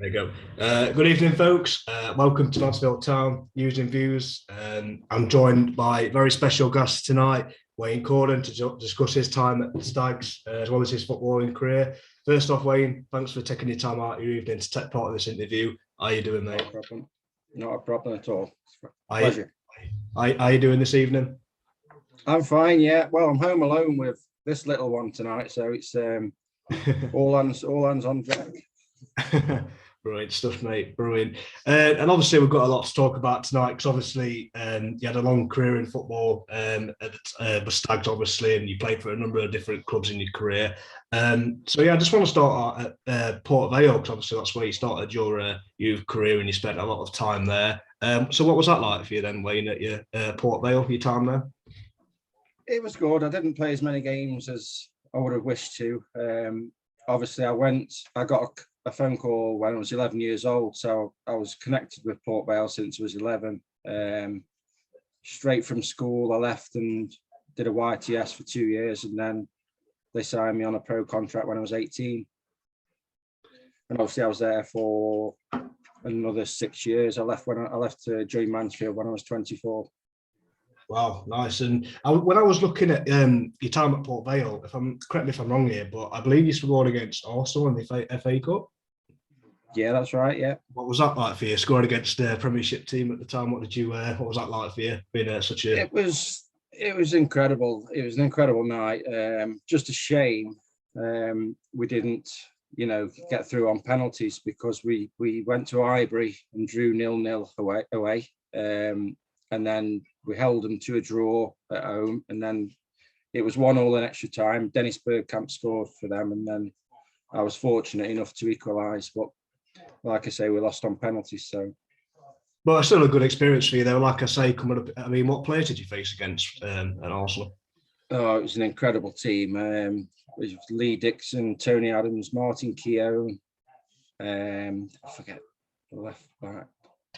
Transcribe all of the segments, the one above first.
There you go. Good evening, folks. Welcome to Mansfield Town News and Views. I'm joined by very special guests tonight, Wayne Corden, to discuss his time at the Stags as well as his footballing career. First off, Wayne, thanks for taking your time out of your evening to take part in this interview. How are you doing, mate? Not a problem at all. Pleasure. How are you doing this evening? I'm fine, yeah. Well, I'm home alone with this little one tonight, so it's all hands on deck. Brilliant stuff, mate. Brilliant. And obviously, we've got a lot to talk about tonight because obviously you had a long career in football at the Stags, obviously, and you played for a number of different clubs in your career. So, yeah, I just want to start at Port Vale because obviously that's where you started your career and you spent a lot of time there. So what was that like for you then, Wayne, at your Port Vale, your time there? It was good. I didn't play as many games as I would have wished to. Obviously, I got a phone call when I was 11 years old, so I was connected with Port Vale since I was 11. Straight from school, I left and did a YTS for 2 years, and then they signed me on a pro contract when I was 18. And obviously, I was there for another 6 years. I left to join Mansfield when I was 24. Wow, nice. And when I was looking at your time at Port Vale, correct me if I'm wrong here, but I believe you scored against Arsenal in the FA Cup. Yeah, that's right. Yeah. What was that like for you? Scoring against the Premiership team at the time. What was that like for you? Being such a. It was incredible. It was an incredible night. Just a shame we didn't, get through on penalties because we went to Highbury and drew 0-0 away. And then we held them to a draw at home, and then it was 1-1 in extra time. Dennis Bergkamp scored for them, and then I was fortunate enough to equalise. But like I say, we lost on penalties. So, but it's still a good experience for you, though. Like I say, coming up, I mean, what players did you face against at Arsenal? Oh, it was an incredible team. It was Lee Dixon, Tony Adams, Martin Keown. I forget the left back.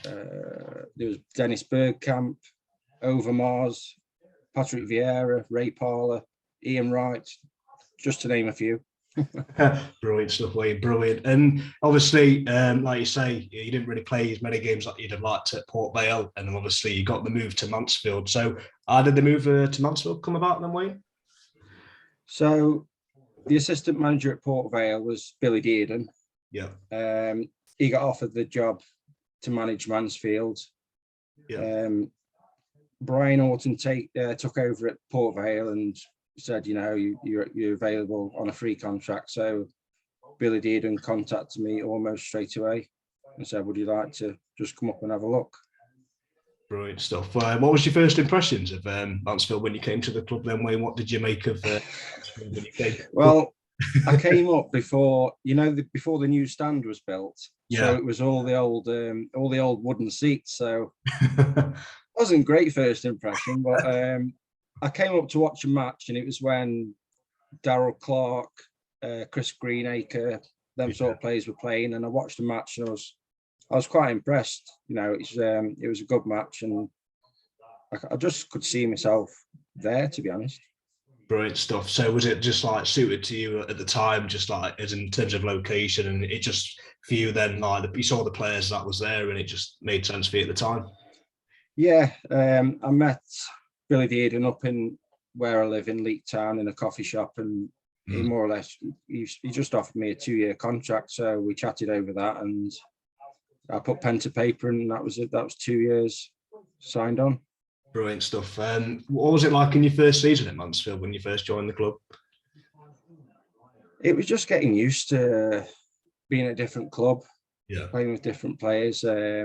There was Dennis Bergkamp, Overmars, Patrick Vieira, Ray Parler, Ian Wright, just to name a few. Brilliant stuff, Wayne. Brilliant. And obviously, like you say, you didn't really play as many games like you'd have liked at Port Vale, and then obviously you got the move to Mansfield. So, how did the move to Mansfield come about then, Wayne? So, the assistant manager at Port Vale was Billy Dearden. Yeah. He got offered the job to manage Mansfield. Yeah. Brian Orton took over at Port Vale and said, you're available on a free contract. So Billy Dearden contacted me almost straight away and said, would you like to just come up and have a look? Brilliant stuff. What was your first impressions of Mansfield when you came to the club then, Wayne? What did you make of when you came? Well, I came up before the new stand was built. Yeah. So it was all the old wooden seats. So it wasn't great first impression, but I came up to watch a match, and it was when Darryl Clark, Chris Greenacre, them sort of players were playing, and I watched the match, and I was quite impressed. It was a good match, and I just could see myself there, to be honest. Brilliant stuff. So was it just like suited to you at the time, just like as in terms of location, and it just for you then, like you saw the players that was there and it just made sense for you at the time? Yeah, I met Billy Dearden up in where I live in Leek Town in a coffee shop, and he more or less he just offered me a 2-year contract. So we chatted over that, and I put pen to paper, and that was it. That was 2 years signed on. Brilliant stuff. What was it like in your first season at Mansfield when you first joined the club? It was just getting used to being at a different club, playing with different players. I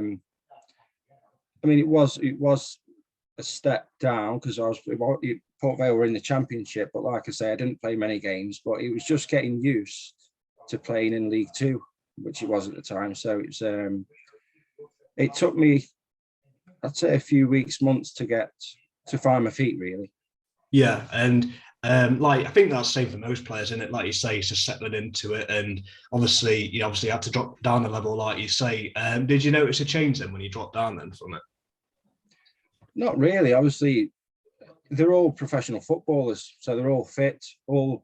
mean, it was a step down because Port Vale were in the Championship, but like I say, I didn't play many games. But it was just getting used to playing in League Two, which it was at the time. So it took me, I'd say, a few weeks, months to find my feet, really. Yeah, and I think that's the same for most players, isn't it? Like you say, it's just settling into it, and obviously you had to drop down a level, like you say. Did you notice a change then when you dropped down then from it? Not really. Obviously, they're all professional footballers, so they're all fit, all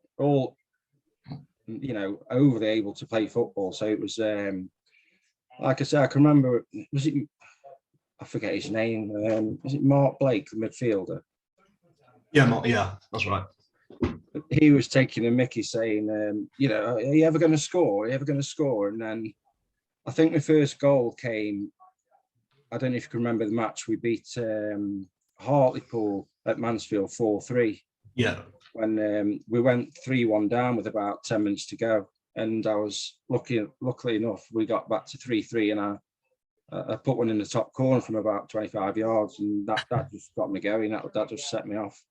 overly able to play football. So it was like I said, I can remember. Was it? I forget his name. Was it Mark Blake, the midfielder? Yeah, that's right. He was taking a mickey, saying, "Are you ever going to score? Are you ever going to score?" And then I think the first goal came. I don't know if you can remember the match. We beat Hartlepool at Mansfield 4-3. Yeah. When we went 3-1 down with about 10 minutes to go. And I was luckily enough, we got back to 3-3, and I put one in the top corner from about 25 yards, and that just got me going. That just set me off.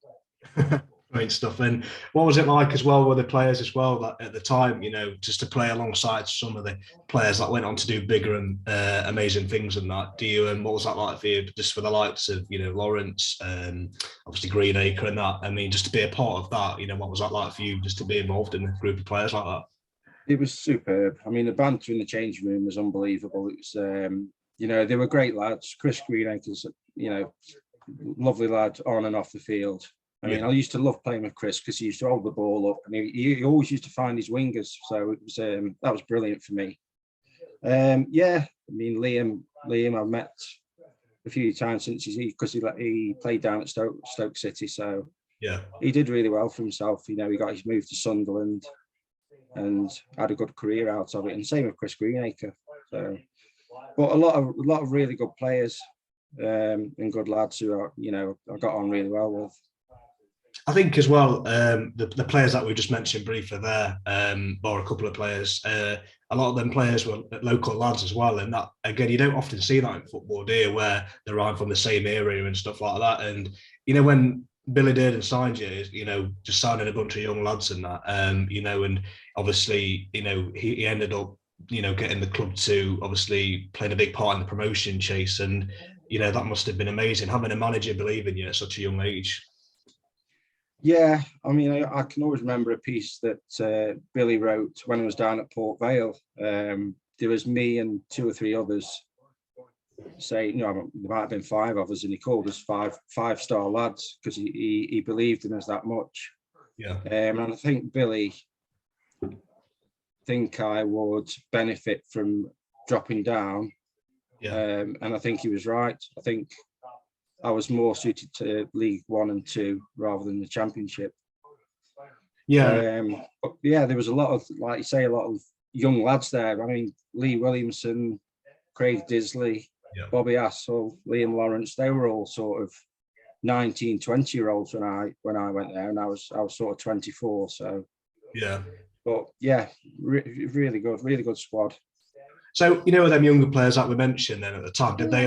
Great stuff. And what was it like as well with the players as well that at the time, just to play alongside some of the players that went on to do bigger and amazing things and that? And what was that like for you, just for the likes of, Lawrence, obviously Greenacre and that? I mean, just to be a part of that, what was that like for you, just to be involved in a group of players like that? It was superb. I mean, the banter in the changing room was unbelievable. It was, they were great lads. Chris Greenacre's, lovely lad on and off the field. I mean, I used to love playing with Chris because he used to hold the ball up, and he always used to find his wingers. So it was that was brilliant for me. I mean, Liam, I've met a few times since he played down at Stoke City, so yeah, he did really well for himself. He got his move to Sunderland and had a good career out of it, and same with Chris Greenacre. So, but a lot of really good players and good lads who I got on really well with. I think as well, the players that we just mentioned briefly there, or a couple of players, a lot of them players were local lads as well. And that, again, you don't often see that in football, do you, where they're right from the same area and stuff like that. And, when Billy Durden signed you, just signing a bunch of young lads and that, and obviously, he ended up, getting the club to obviously playing a big part in the promotion chase. And, that must have been amazing, having a manager believe in you at such a young age. Yeah, I mean, I can always remember a piece that Billy wrote when I was down at Port Vale. There was me and 2 or 3 others. There might have been 5 of us, and he called us five-star lads because he believed in us that much. Yeah. And I think Billy I would benefit from dropping down. Yeah. And I think he was right. I think I was more suited to League 1 and 2 rather than the Championship. Yeah. But yeah, there was a lot of, like you say, a lot of young lads there. I mean, Lee Williamson, Craig Disley, Bobby Hassel, Liam Lawrence, they were all sort of 19, 20-year-olds when I went there, and I was sort of 24. So yeah. But yeah, really good squad. So, them younger players that we mentioned then at the time, did they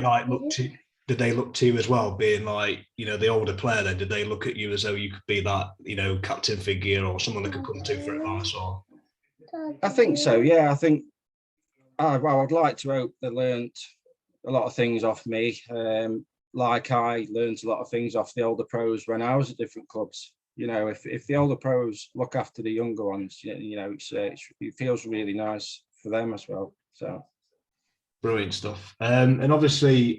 look to you as well, being like, the older player then? Did they look at you as though you could be that, captain figure or someone they could come to for advice? Or I think so, yeah. I think I would like to hope they learnt a lot of things off me. Like I learned a lot of things off the older pros when I was at different clubs. If the older pros look after the younger ones, it feels really nice for them as well. So brilliant stuff. And obviously,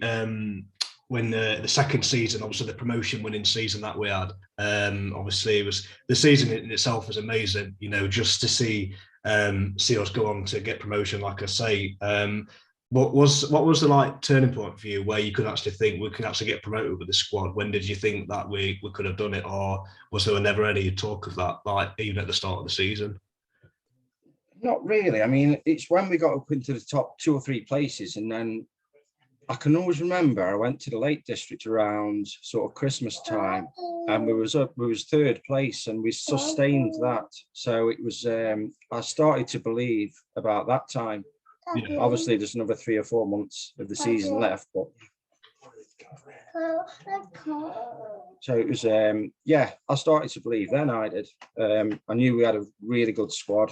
when the second season, obviously the promotion winning season that we had, obviously it was the season in itself was amazing. Just to see us go on to get promotion, like I say. What was the turning point for you where you could actually think we can actually get promoted with the squad? When did you think that we could have done it, or was there never any talk of that, like even at the start of the season? Not really. I mean, it's when we got up into the top 2 or 3 places, and then I can always remember I went to the Lake District around sort of Christmas time, and we was 3rd place, and we sustained that. So it was I started to believe about that time. Yeah. Obviously, there's another 3 or 4 months of the season left, but so it was. I started to believe then. I did. I knew we had a really good squad.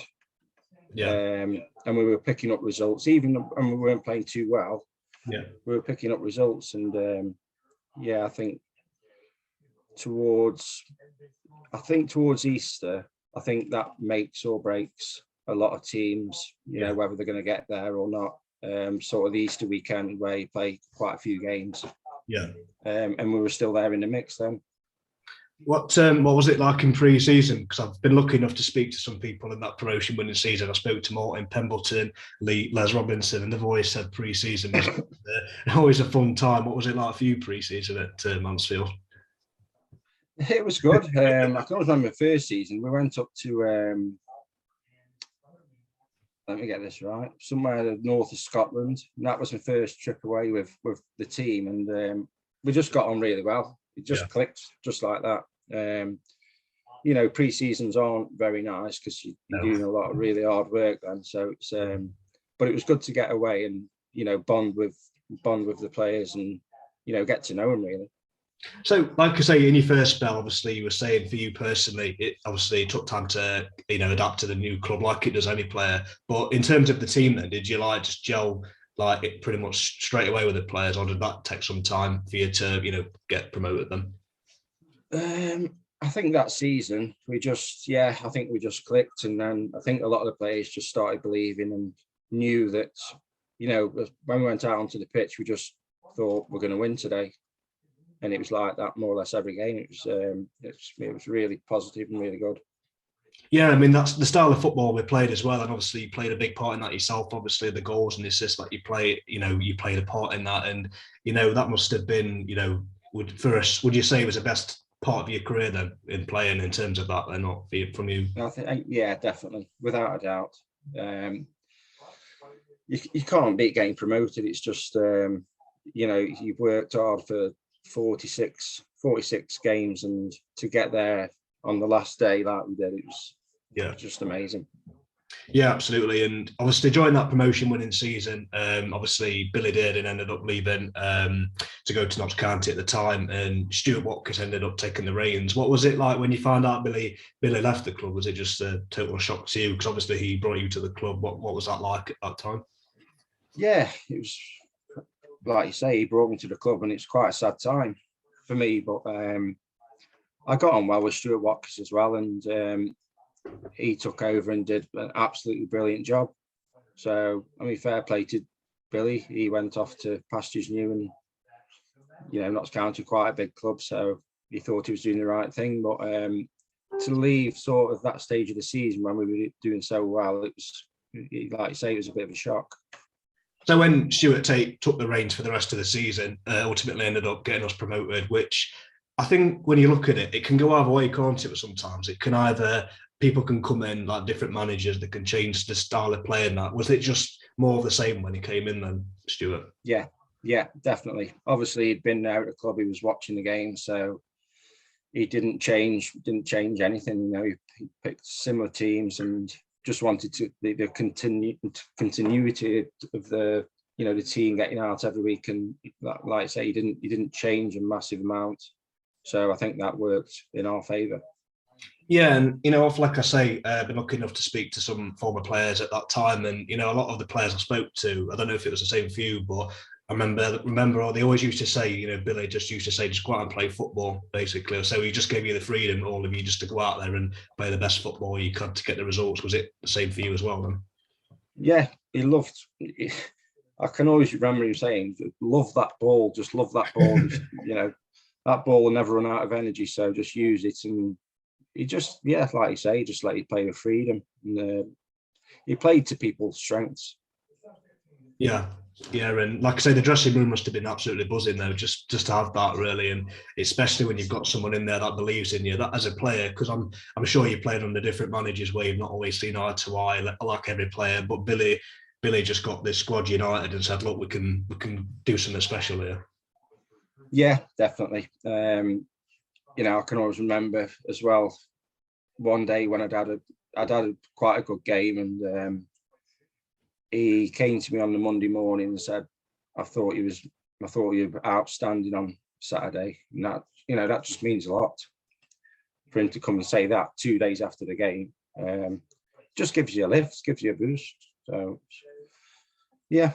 Yeah. And we were picking up results, even when we weren't playing too well. Yeah. We were picking up results, and I think towards Easter, I think that makes or breaks a lot of teams, whether they're going to get there or not. Sort of the Easter weekend where you play quite a few games. Yeah. And we were still there in the mix then. What was it like in pre-season? Because I've been lucky enough to speak to some people in that promotion-winning season. I spoke to Martin Pembleton, Les Robinson, and they've always said pre-season was always a fun time. What was it like for you pre-season at Mansfield? It was good. I can always remember the first season. We went up to, let me get this right, somewhere north of Scotland. And that was my first trip away with the team. And we just got on really well. It just clicked just like that. Pre-seasons aren't very nice because you're doing a lot of really hard work then. So it's, but it was good to get away and, bond with the players and, get to know them really. So, like I say, in your first spell, obviously, you were saying for you personally, it obviously took time to, adapt to the new club like it does any player. But in terms of the team, then, did you just gel like it pretty much straight away with the players, or did that take some time for you to, get promoted them? I think that season I think we just clicked, and then I think a lot of the players just started believing and knew that, when we went out onto the pitch, we just thought we're going to win today. And it was like that more or less every game. It was really positive and really good. Yeah, I mean, that's the style of football we played as well. And obviously you played a big part in that yourself. Obviously the goals and the assists that you play, you played a part in that. And, that must have been, for us, would you say it was the best part of your career then in playing in terms of that then, not from you? I think, yeah, definitely. Without a doubt. You can't beat getting promoted. It's just, you've worked hard for 46 games, and to get there on the last day like we did, it was just amazing. Yeah, absolutely. And obviously during that promotion winning season, obviously Billy Dearden ended up leaving to go to Notts County at the time, and Stuart Watkins ended up taking the reins. What was it like when you found out Billy left the club? Was it just a total shock to you? Because obviously he brought you to the club. What was that like at that time? Yeah, it was, like you say, he brought me to the club, and it's quite a sad time for me. But I got on well with Stuart Watkins as well, and he took over and did an absolutely brilliant job. So, I mean, fair play to Billy. He went off to pastures new, and Notts County, quite a big club, so he thought he was doing the right thing. But to leave sort of that stage of the season when we were doing so well, it was, like you say, it was a bit of a shock. So when Stuart took the reins for the rest of the season, ultimately ended up getting us promoted, which I think when you look at it, it can go either way, can't it? Sometimes it can either, people can come in like different managers that can change the style of playing. That was it just more of the same when he came in then, Stuart? Yeah, definitely. Obviously, he'd been there at the club, he was watching the game, so he didn't change anything. He picked similar teams and just wanted to the continuity of the the team getting out every week, and like I say, he didn't change a massive amount, so I think that worked in our favour. Yeah, and like I say, I've been lucky enough to speak to some former players at that time, and a lot of the players I spoke to, I don't know if it was the same for you, but I remember they always used to say, Billy just used to say, just go out and play football, basically. So he just gave you the freedom, all of you, just to go out there and play the best football you could to get the results. Was it the same for you as well then? Yeah, he loved. I can always remember him saying, "Love that ball, just love that ball." Just, that ball will never run out of energy, so just use it. And he just, like you say, just let you play with freedom. And he played to people's strengths. Yeah, and like I say, the dressing room must have been absolutely buzzing though, just to have that really, and especially when you've got someone in there that believes in you, that as a player, because I'm sure you played under different managers where you've not always seen eye to eye like every player, but Billy just got this squad united and said, look, we can do something special here. Yeah, definitely. I can always remember as well, one day when I'd had quite a good game, and he came to me on the Monday morning and said, I thought you were outstanding on Saturday. And that just means a lot for him to come and say that 2 days after the game. Just gives you a lift, gives you a boost. So, yeah.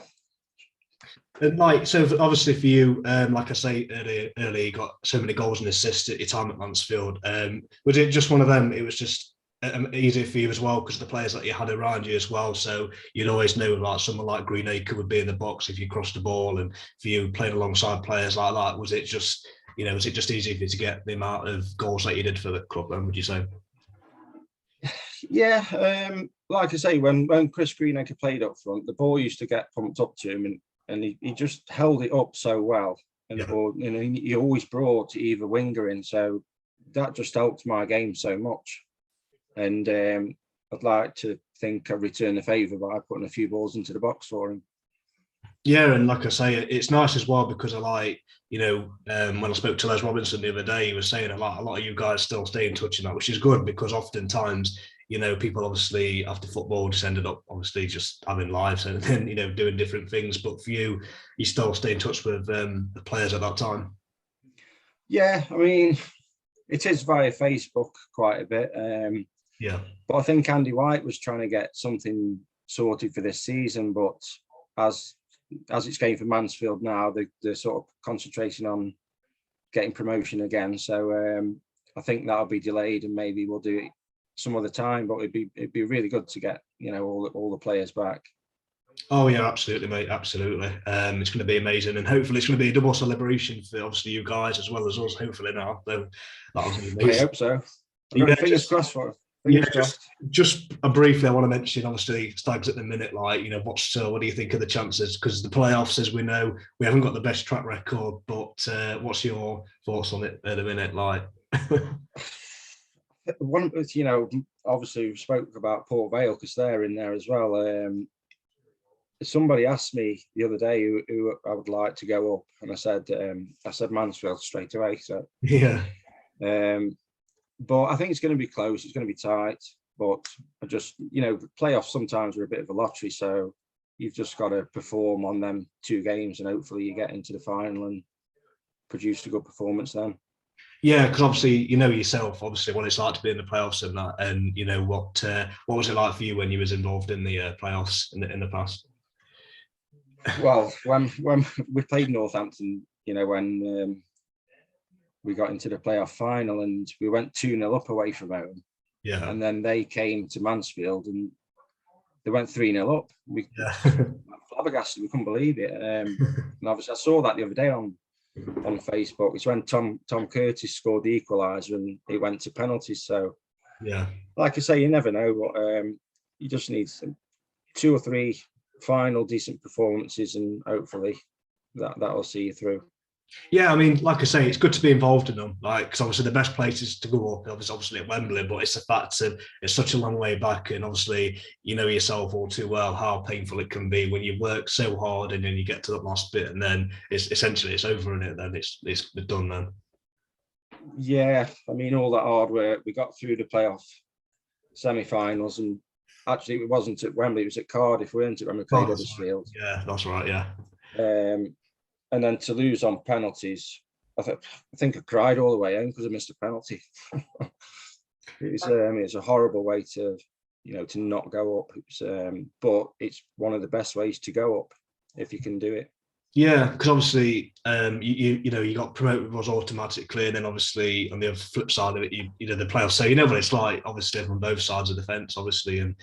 And so obviously for you, like I say earlier, you got so many goals and assists at your time at Mansfield. Was it just one of them? It was just easier for you as well because the players that you had around you as well. So you'd always know like someone like Greenacre would be in the box if you crossed the ball, and for you playing alongside players like that, was it just was it just easy for you to get the amount of goals that you did for the club then, would you say? Yeah, like I say, when Chris Greenacre played up front, the ball used to get pumped up to him, and he just held it up so well, and the ball, he always brought either winger in, so that just helped my game so much. And I'd like to think I returned the favour by putting a few balls into the box for him. Yeah, and like I say, it's nice as well because I like, when I spoke to Les Robinson the other day, he was saying a lot of you guys still stay in touch in that, which is good because oftentimes, people obviously after football just ended up obviously just having lives and then, doing different things. But for you, you still stay in touch with the players at that time. Yeah, I mean, it is via Facebook quite a bit. Yeah. But I think Andy White was trying to get something sorted for this season, but as it's going for Mansfield now, the sort of concentration on getting promotion again. So I think that'll be delayed, and maybe we'll do it some other time. But it'd be really good to get all the players back. Oh yeah, absolutely, mate, absolutely. It's going to be amazing, and hopefully it's going to be a double celebration for obviously you guys as well as us. Hopefully now, so that'll be amazing. I hope so. I've got fingers crossed for it. Yeah, just briefly, I want to mention obviously Stags at the minute. Like, what do you think of the chances? Because the playoffs, as we know, we haven't got the best track record. But what's your thoughts on it at the minute? Like, one, obviously we spoke about Port Vale because they're in there as well. Somebody asked me the other day who I would like to go up, and I said Mansfield straight away. So yeah. But I think it's going to be close. It's going to be tight. But I just, playoffs sometimes are a bit of a lottery. So you've just got to perform on them 2 games, and hopefully you get into the final and produce a good performance then. Yeah, because obviously you know yourself, obviously what it's like to be in the playoffs and that, and what was it like for you when you was involved in the playoffs in the past? Well, when we played Northampton, when we got into the playoff final and we went 2-0 up away from home. Yeah. And then they came to Mansfield and they went 3-0 up. We flabbergasted, we couldn't believe it. And obviously I saw that the other day on Facebook. It's when Tom Curtis scored the equaliser and it went to penalties. So yeah, like I say, you never know, but you just need 2 or 3 final decent performances, and hopefully that'll see you through. Yeah, I mean, like I say, it's good to be involved in them. Like, because obviously the best places to go up is obviously at Wembley, but it's the fact that it's such a long way back, and obviously you know yourself all too well how painful it can be when you work so hard and then you get to that last bit, and then it's essentially it's over in it. Then it's done then. Yeah, I mean, all that hard work, we got through the playoff semi-finals, and actually it wasn't at Wembley, it was at Cardiff, weren't it, when we played Huddersfield? Yeah, that's right. Yeah. And then to lose on penalties, I think I cried all the way home because I missed a penalty. It was a horrible way to not go up. But it's one of the best ways to go up if you can do it. Yeah, because obviously, you got promoted was automatically, and then obviously on the flip side of it, you know the playoffs. So you know what it's like, obviously from both sides of the fence, obviously, and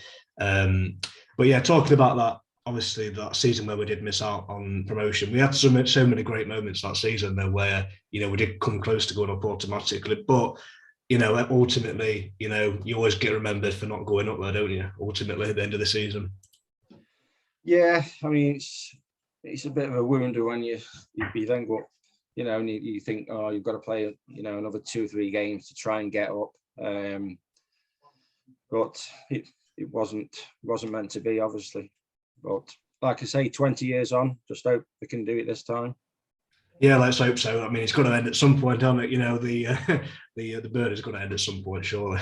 but yeah, talking about that. Obviously, that season where we did miss out on promotion, we had so many great moments that season though, where we did come close to going up automatically. But ultimately, you always get remembered for not going up there, don't you? Ultimately, at the end of the season. Yeah, I mean, it's a bit of a wonder when you then go, and you think, oh, you've got to play, another 2 or 3 games to try and get up. But it wasn't meant to be, obviously. But like I say, 20 years on, just hope they can do it this time. Yeah, let's hope so. I mean, it's got to end at some point, hasn't it? The bird is going to end at some point, surely.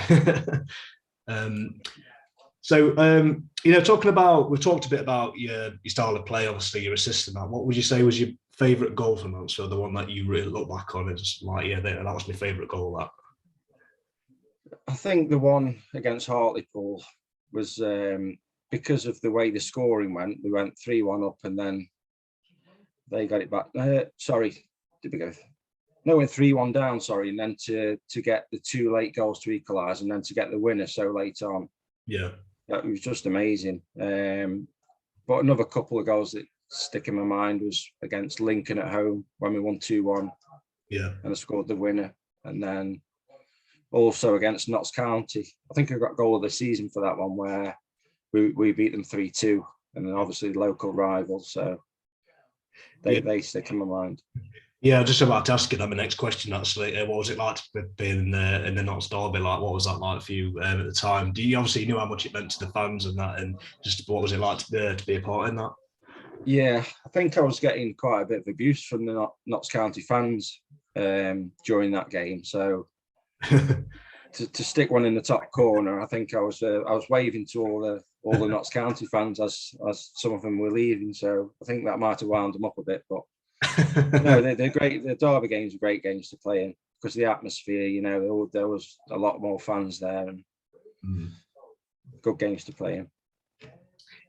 Talking about, we've talked a bit about your style of play, obviously your assist and that. What would you say was your favourite goal from Mansfield, the one that you really look back on as like, yeah, that was my favourite goal, that? I think the one against Hartlepool was because of the way the scoring went. We went 3-1 up and then they got it back. Sorry, did we go? No, went 3-1 down, sorry, and then to get the 2 late goals to equalise and then to get the winner so late on. Yeah. That was just amazing. But another couple of goals that stick in my mind was against Lincoln at home when we won 2-1. Yeah. and I scored the winner. And then also against Notts County, I think I got goal of the season for that one, where we beat them 3-2, and then obviously local rivals, so they stick in my mind. Yeah, just about to ask you that. My next question, actually, what was it like to be in the Notts Derby? Like, what was that like for you at the time? Do you obviously knew how much it meant to the fans and that, and just what was it like to be a part in that? Yeah, I think I was getting quite a bit of abuse from the Notts County fans during that game. So to stick one in the top corner, I think I was waving to all the Notts County fans as some of them were leaving. So I think that might have wound them up a bit, but. No, they're great. The Derby games are great games to play in because of the atmosphere. You know, there was a lot more fans there, and good games to play in.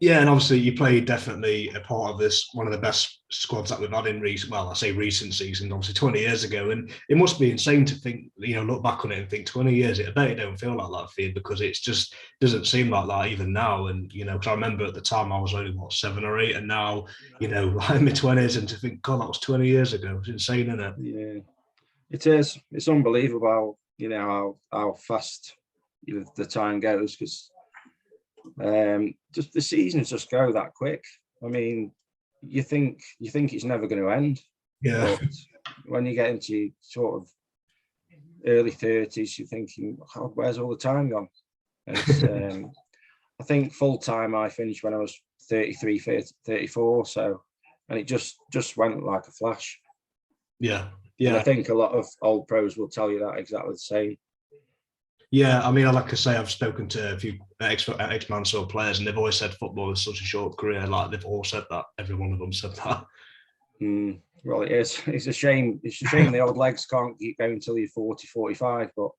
Yeah, and obviously you played definitely a part of this, one of the best squads that we've had in recent, well, I say recent seasons, obviously 20 years ago. And it must be insane to think, look back on it and think 20 years, I bet it don't feel like that for you, because it's just doesn't seem like that even now. And, because I remember at the time I was only, 7 or 8, and now, like in my 20s, and to think, God, that was 20 years ago. It's insane, isn't it? Yeah, it is. It's unbelievable, how fast the time goes, because just the seasons just go that quick. I mean, you think it's never going to end. Yeah. But when you get into sort of early 30s, you're thinking, oh, where's all the time gone? And I think full time I finished when I was 33, 34. So, and it just went like a flash. Yeah. And I think a lot of old pros will tell you that exactly the same. Yeah, I mean, like I say, I've spoken to a few ex-Mansfield players, and they've always said football is such a short career. Like, they've all said that. Every one of them said that. Well, it is. It's a shame. It's a shame the old legs can't keep going until you're 40, 45. But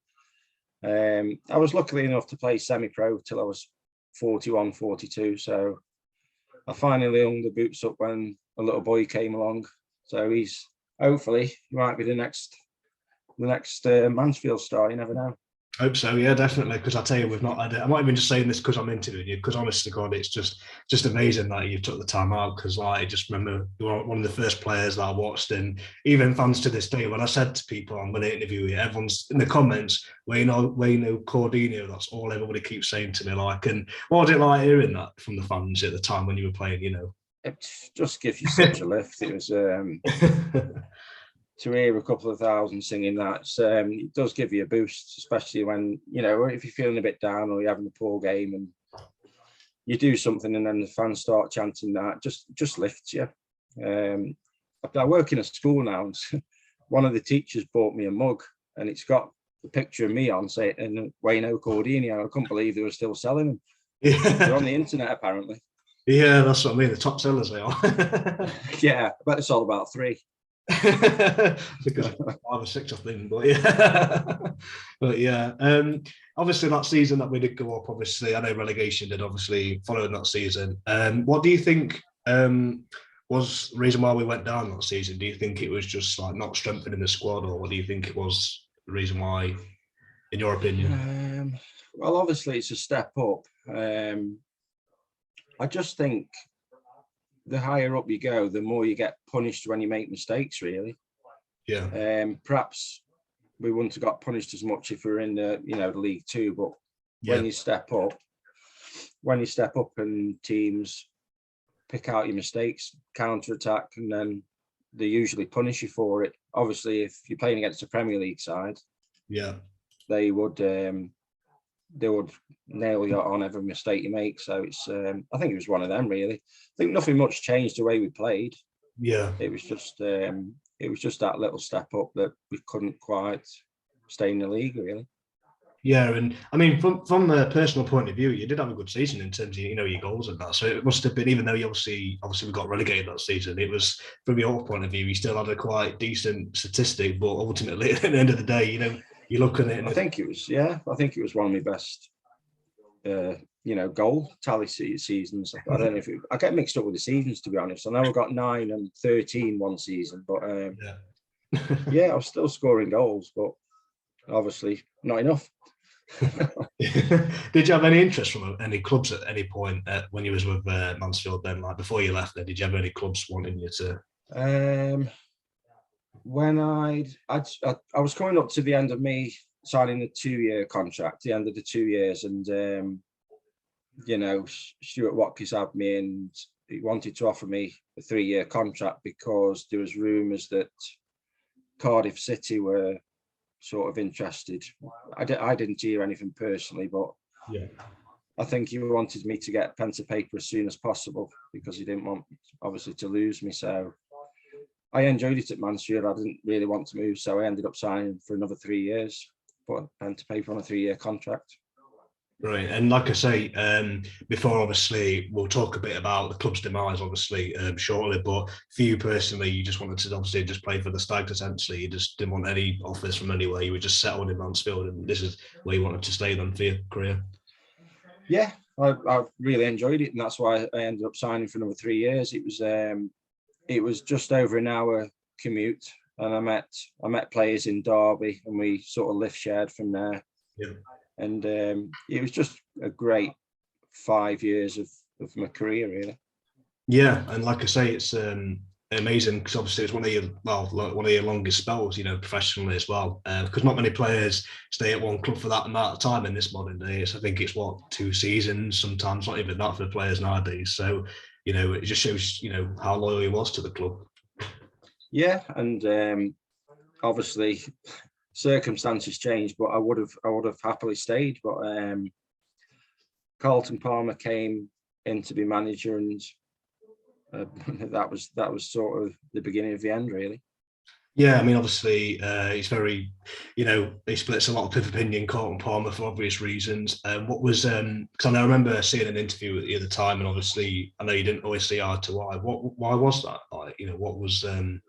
I was lucky enough to play semi-pro till I was 41, 42. So I finally hung the boots up when a little boy came along. So he's hopefully he might be the next Mansfield star. You never know. Hope so, yeah, definitely. Because I tell you, we've not had it. I'm not even just saying this because I'm interviewing you. Because honest to God, it's just amazing that you took the time out. Because I just remember you were one of the first players that I watched, and even fans to this day, when I said to people I'm going to interview you, everyone's in the comments, Cordinio. That's all everybody keeps saying to me. Like, and what was it like hearing that from the fans at the time when you were playing? It just gives you such a lift. It was. To hear a couple of thousand singing that, it does give you a boost, especially when, if you're feeling a bit down or you're having a poor game and you do something and then the fans start chanting that, just lifts you. I work in a school now, and one of the teachers bought me a mug, and it's got the picture of me on, say, and Wayne Cordinio. I couldn't believe they were still selling them. Yeah. They're on the internet, apparently. Yeah, that's what I mean. The top sellers they are. Yeah, but it's all about 3. Because 5 or 6, I think, but yeah, obviously that season that we did go up, obviously I know relegation did obviously following that season. What do you think was the reason why we went down that season? Do you think it was just like not strengthening the squad, or what do you think it was the reason why, in your opinion? Well, obviously it's a step up. I just think the higher up you go, the more you get punished when you make mistakes, really. Yeah. Perhaps we wouldn't have got punished as much if we were in the League Two, but when you step up and teams pick out your mistakes, counter-attack, and then they usually punish you for it. Obviously, if you're playing against a Premier League side, they would nail you on every mistake you make. So it's I think it was one of them, really. I think nothing much changed the way we played. Yeah, it was just that little step up that we couldn't quite stay in the league, really. Yeah, and I mean, from a personal point of view, you did have a good season in terms of your goals and that. So it must have been, even though you obviously we got relegated that season, it was, from your point of view, you still had a quite decent statistic. But ultimately, at the end of the day, you look at it. And I think it was one of my best, goal tally seasons. I don't know if I get mixed up with the seasons, to be honest. I know I got 9 and 13 one season, but I was still scoring goals, but obviously not enough. Did you have any interest from any clubs at any point when you was with Mansfield then, like before you left there? Did you have any clubs wanting you to? when I was coming up to the end of me signing a 2-year contract, the end of the 2 years, and you know, Stuart Watkins had me, and he wanted to offer me a 3-year contract because there was rumours that Cardiff City were sort of interested. I didn't hear anything personally, but Yeah. I think he wanted me to get pen to paper as soon as possible because he didn't want, obviously, to lose me. So I enjoyed it at Mansfield. I didn't really want to move, so I ended up signing for another 3 years, put pen to paper on a 3-year contract. Right, and like I say, before obviously we'll talk a bit about the club's demise, obviously shortly. But for you personally, you just wanted to obviously just play for the Stags. Essentially, you just didn't want any offers from anywhere. You were just settled in Mansfield, and this is where you wanted to stay then for your career. Yeah, I really enjoyed it, and that's why I ended up signing for another 3 years. It was just over an hour commute, and I met players in Derby, and we sort of lift shared from there. Yeah. And it was just a great 5 years of my career, really. Yeah, and like I say, it's amazing because obviously it's one of your longest spells, you know, professionally as well. Because not many players stay at one club for that amount of time in this modern day. I think it's 2 seasons, sometimes not even that for the players nowadays. So, you know, it just shows, you know, how loyal he was to the club. Yeah, and obviously circumstances changed, but I would have happily stayed. But Carlton Palmer came in to be manager, and that was sort of the beginning of the end, really. Yeah, I mean, obviously, he's very, you know, he splits a lot of opinion, Carlton Palmer, for obvious reasons. What was, because I remember seeing an interview at the other time, and obviously, I know you didn't always see eye to eye. Why was that? Like, you know, what was the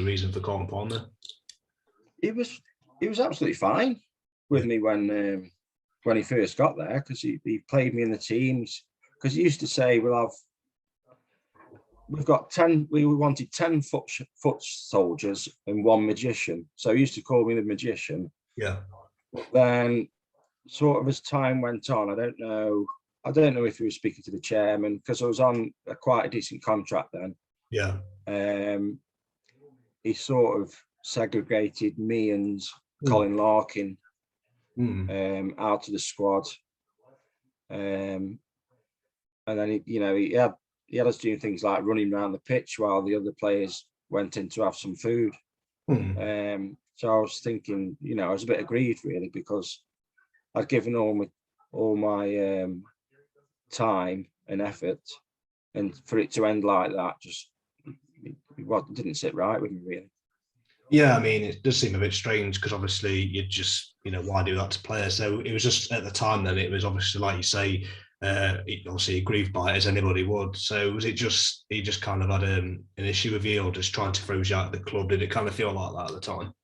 reason for Carlton Palmer? He was absolutely fine with me when he first got there, because he played me in the teams. Because he used to say, we've got 10, we wanted 10 foot soldiers and 1 magician. So he used to call me the magician. Yeah. But then sort of as time went on, I don't know if he was speaking to the chairman, because I was on quite a decent contract then. Yeah. He sort of segregated me and Colin Larkin out of the squad. And then he had us doing things like running around the pitch while the other players went in to have some food. So I was thinking, you know, I was a bit aggrieved, really, because I'd given all my time and effort, and for it to end like that just didn't sit right with me, really. Yeah, I mean, it does seem a bit strange because obviously you just, you know, why do that to players? So it was just at the time then, it was obviously, like you say, obviously aggrieved by it as anybody would. So was it just, he just kind of had an issue with you, or just trying to throw you out of the club? Did it kind of feel like that at the time?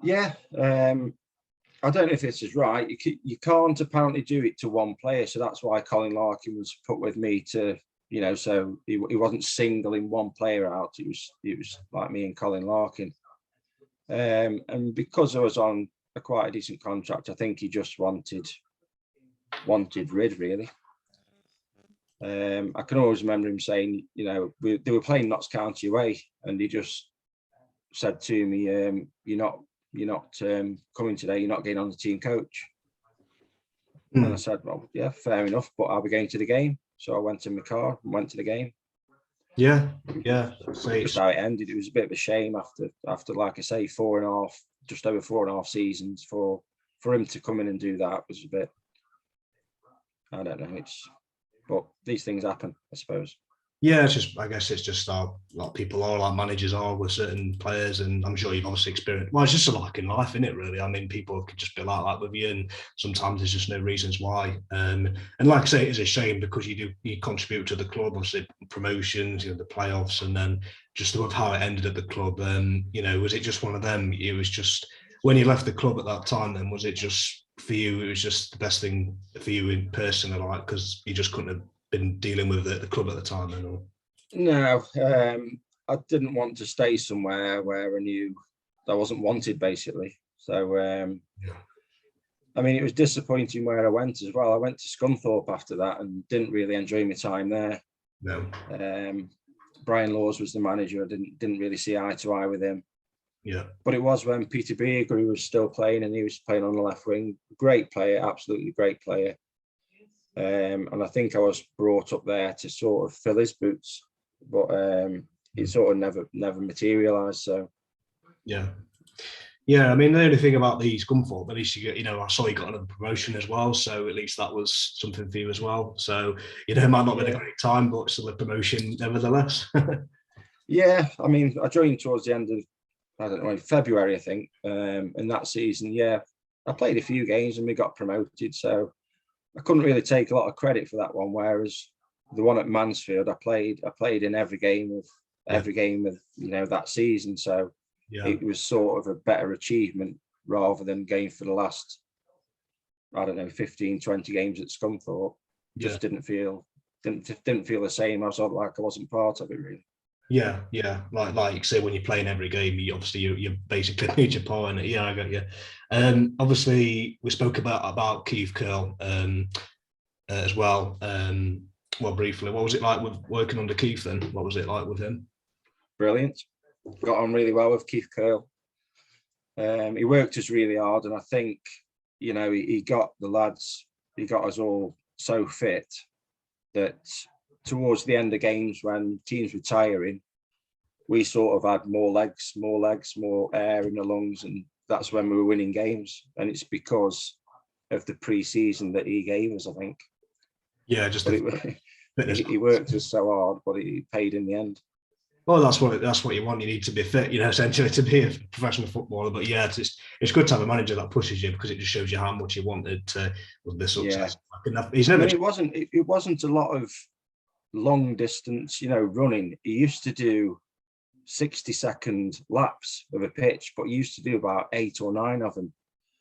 Yeah, I don't know if this is right. You can't apparently do it to one player, so that's why Colin Larkin was put with me to, you know, so he wasn't singling one player out. It was like me and Colin Larkin, and because I was on quite a decent contract, I think he just wanted rid, really. I can always remember him saying, you know, they were playing Notts County away, and he just said to me, you're not coming today, you're not getting on the team coach. And I said, well, yeah, fair enough, but I'll be going to the game. So I went in my car and went to the game. Yeah. Just how it ended. It was a bit of a shame after like I say, just over 4.5 seasons for him to come in and do that was a bit, I don't know, but these things happen, I suppose. Yeah, I guess it's just how a lot of people are, like managers are with certain players, and I'm sure you've obviously experienced. Well, it's just like in life, isn't it? Really, I mean, people could just be like that with you, and sometimes there's just no reasons why. And like I say, it is a shame because you contribute to the club, obviously promotions, you know, the playoffs, and then just with how it ended at the club. You know, was it just one of them? It was just when you left the club at that time. Then was it just for you? It was just the best thing for you in person, like because you just couldn't have been dealing with the club at the time and all? No, I didn't want to stay somewhere where I knew I wasn't wanted, basically. So, I mean, it was disappointing where I went as well. I went to Scunthorpe after that and didn't really enjoy my time there. No. Brian Laws was the manager. I didn't really see eye to eye with him. Yeah. But it was when Peter Beagle was still playing, and he was playing on the left wing. Great player, absolutely great player. And I think I was brought up there to sort of fill his boots, but it sort of never materialised. So yeah. Yeah, I mean, the only thing about these Scunthorpe, at least you get, I saw you got another promotion as well. So at least that was something for you as well. So, it might not have been a great time, but still a promotion nevertheless. Yeah, I mean, I joined towards the end of, I don't know, in February, I think. And that season, yeah, I played a few games and we got promoted. So I couldn't really take a lot of credit for that one. Whereas the one at Mansfield, I played in every game of that season. So it was sort of a better achievement rather than going for the last, I don't know, 15, 20 games at Scunthorpe. Just didn't feel the same. I was like I wasn't part of it really. Yeah, like you say, when you're playing every game, you basically need your part in it. Yeah, I got you. Obviously, we spoke about Keith Curle as well. Well, briefly, what was it like with working under Keith then? What was it like with him? Brilliant. Got on really well with Keith Curle. He worked us really hard, and I think, he got the lads, he got us all so fit that towards the end of games when teams were tiring, we sort of had more legs, more air in the lungs, and that's when we were winning games. And it's because of the pre-season that he gave us, I think. Yeah, just he worked us so hard, but he paid in the end. Well, that's what you want. You need to be fit, essentially to be a professional footballer. But yeah, it's good to have a manager that pushes you, because it just shows you how much you wanted with the success. Yeah. It wasn't a lot of long distance, running. He used to do 60-second laps of a pitch, but he used to do about 8 or 9 of them.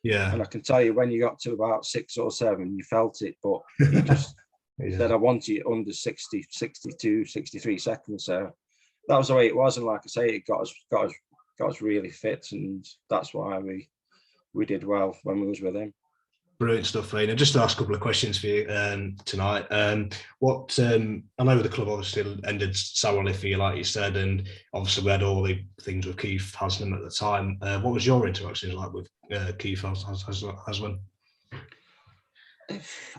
Yeah. And I can tell you, when you got to about 6 or 7, you felt it, but he just said, I want you under 60, 62, 63 seconds. So that was the way it was. And like I say, it got us really fit, and that's why we did well when we was with him. Brilliant stuff, Ryan. And just to ask a couple of questions for you tonight. I know the club obviously ended sourly for you, like you said, and obviously we had all the things with Keith Haslam at the time. What was your interactions like with Keith Haslam?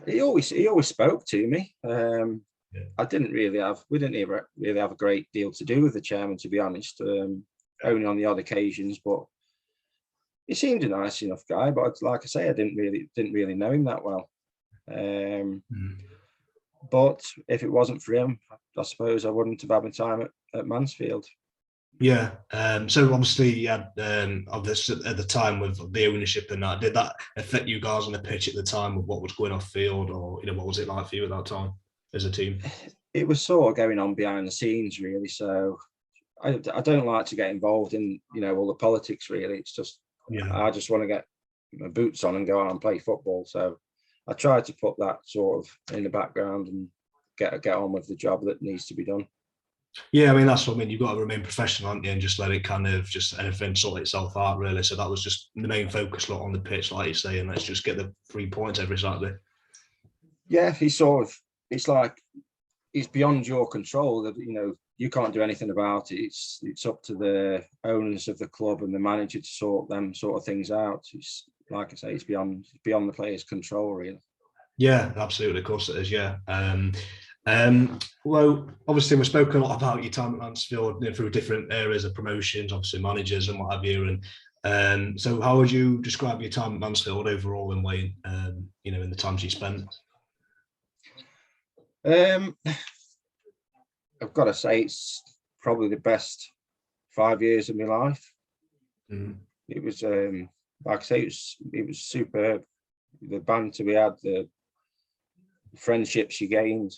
He always spoke to me. We didn't really have a great deal to do with the chairman, to be honest. Only on the odd occasions, but he seemed a nice enough guy. But like I say, I didn't really know him that well. But if it wasn't for him, I suppose I wouldn't have had my time at Mansfield. Yeah. So obviously you had of this at the time with the ownership and that. Did that affect you guys on the pitch at the time with what was going off field, or what was it like for you at that time as a team? It was sort of going on behind the scenes, really. So I don't like to get involved in all the politics. Really, it's just I just want to get my boots on and go out and play football. So I try to put that sort of in the background and get on with the job that needs to be done. Yeah, I mean, that's what I mean. You've got to remain professional, haven't you, and just let it kind of just anything sort itself out, really. So that was just the main focus on the pitch, like you say, and let's just get the 3 points every Saturday. Yeah, it's like it's beyond your control. That you can't do anything about it. It's up to the owners of the club and the manager to sort them sort of things out. It's like I say, it's beyond the players' control, really. Yeah, absolutely. Of course it is. Yeah. Well, obviously we've spoken a lot about your time at Mansfield through different areas of promotions, obviously managers and what have you. And so, how would you describe your time at Mansfield overall in Wayne? In the times you spent. I've got to say, it's probably the best 5 years of my life. It was, like I say, it was superb. The banter we had, the friendships you gained.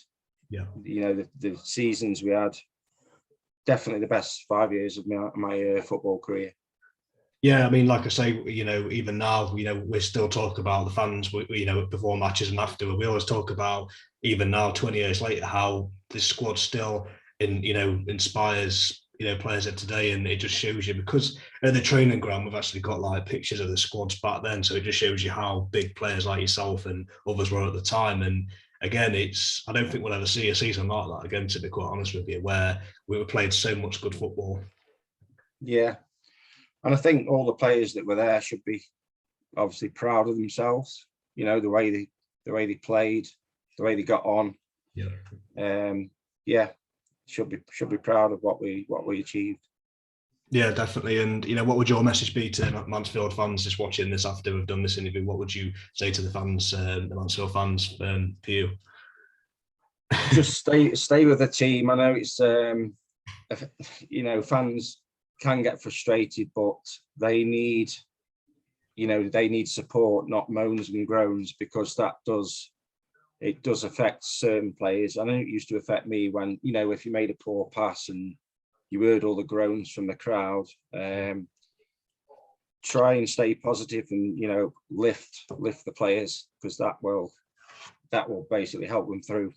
Yeah. The seasons we had. Definitely the best 5 years of my football career. Yeah, I mean, like I say, even now, we still talk about the fans, before matches and after. We always talk about, even now, 20 years later, how this squad still, inspires, players of today. And it just shows you, because at the training ground, we've actually got like pictures of the squads back then. So it just shows you how big players like yourself and others were at the time. And again, I don't think we'll ever see a season like that again, to be quite honest with you, where we were playing so much good football. Yeah. And I think all the players that were there should be obviously proud of themselves. You know, the way they played, the way they got on. Yeah. Yeah, should be proud of what we achieved. Yeah, definitely. And what would your message be to Mansfield fans just watching this after we've done this interview? What would you say to the fans, the Mansfield fans, for you? Just stay with the team. I know it's fans can get frustrated, but they need support, not moans and groans, because it does affect certain players. I know it used to affect me when, if you made a poor pass and you heard all the groans from the crowd. Try and stay positive and lift the players, because that will basically help them through.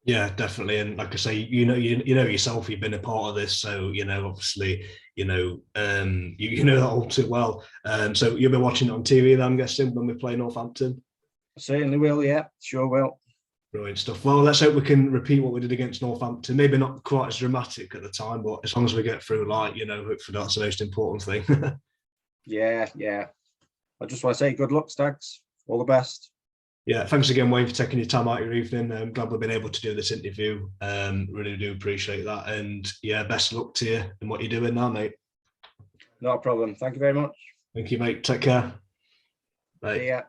Yeah, definitely. And like I say, you know yourself, you've been a part of this, so obviously, you know that all too well. So you'll be watching it on TV then, I'm guessing, when we play Northampton. Certainly will, yeah, sure will. Brilliant stuff. Well, let's hope we can repeat what we did against Northampton. Maybe not quite as dramatic at the time, but as long as we get through light, hopefully that's the most important thing. Yeah. I just want to say good luck, Stags. All the best. Yeah, thanks again, Wayne, for taking your time out of your evening. I'm glad we've been able to do this interview. Really do appreciate that. And yeah, best of luck to you in what you're doing now, mate. No problem. Thank you very much. Thank you, mate. Take care. Bye. See ya.